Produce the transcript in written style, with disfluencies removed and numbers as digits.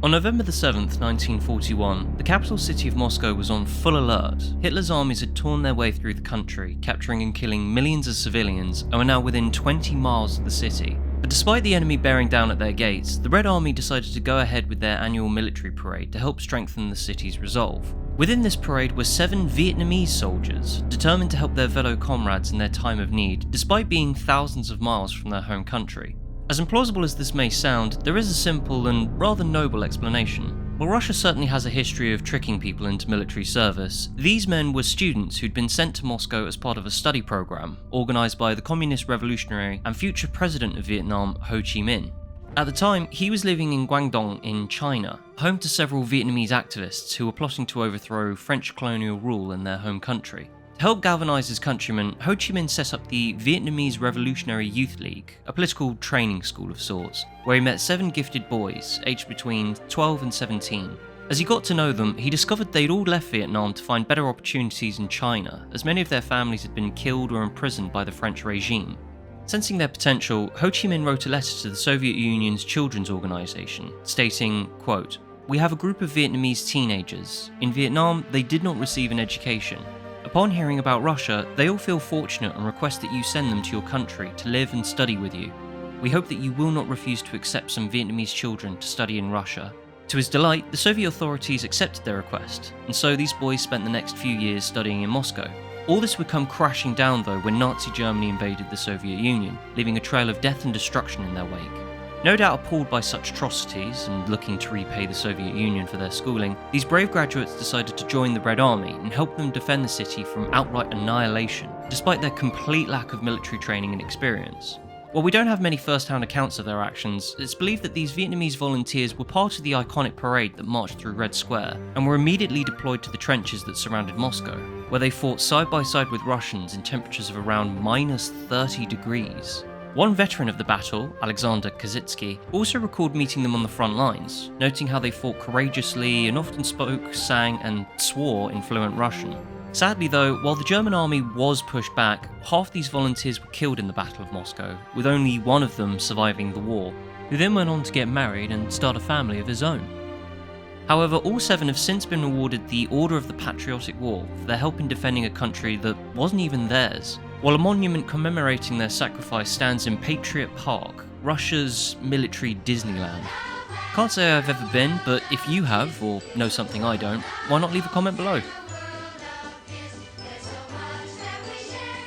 On November 7th, 1941, the capital city of Moscow was on full alert. Hitler's armies had torn their way through the country, capturing and killing millions of civilians, and were now within 20 miles of the city. But despite the enemy bearing down at their gates, the Red Army decided to go ahead with their annual military parade to help strengthen the city's resolve. Within this parade were 7 Vietnamese soldiers, determined to help their fellow comrades in their time of need, despite being thousands of miles from their home country. As implausible as this may sound, there is a simple and rather noble explanation. While Russia certainly has a history of tricking people into military service, these men were students who'd been sent to Moscow as part of a study program organised by the communist revolutionary and future president of Vietnam, Ho Chi Minh. At the time, he was living in Guangdong in China, home to several Vietnamese activists who were plotting to overthrow French colonial rule in their home country. To help galvanise his countrymen, Ho Chi Minh set up the Vietnamese Revolutionary Youth League, a political training school of sorts, where he met 7 gifted boys, aged between 12 and 17. As he got to know them, he discovered they'd all left Vietnam to find better opportunities in China, as many of their families had been killed or imprisoned by the French regime. Sensing their potential, Ho Chi Minh wrote a letter to the Soviet Union's children's organisation, stating, quote, "We have a group of Vietnamese teenagers. In Vietnam, they did not receive an education. Upon hearing about Russia, they all feel fortunate and request that you send them to your country to live and study with you. We hope that you will not refuse to accept some Vietnamese children to study in Russia." To his delight, the Soviet authorities accepted their request, and so these boys spent the next few years studying in Moscow. All this would come crashing down though when Nazi Germany invaded the Soviet Union, leaving a trail of death and destruction in their wake. No doubt appalled by such atrocities and looking to repay the Soviet Union for their schooling, these brave graduates decided to join the Red Army and help them defend the city from outright annihilation, despite their complete lack of military training and experience. While we don't have many first-hand accounts of their actions, it's believed that these Vietnamese volunteers were part of the iconic parade that marched through Red Square, and were immediately deployed to the trenches that surrounded Moscow, where they fought side by side with Russians in temperatures of around minus 30 degrees. One veteran of the battle, Alexander Kazitsky, also recalled meeting them on the front lines, noting how they fought courageously and often spoke, sang, and swore in fluent Russian. Sadly though, while the German army was pushed back, half these volunteers were killed in the Battle of Moscow, with only one of them surviving the war, who then went on to get married and start a family of his own. However, all 7 have since been awarded the Order of the Patriotic War for their help in defending a country that wasn't even theirs, while a monument commemorating their sacrifice stands in Patriot Park, Russia's military Disneyland. Can't say I've ever been, but if you have, or know something I don't, why not leave a comment below?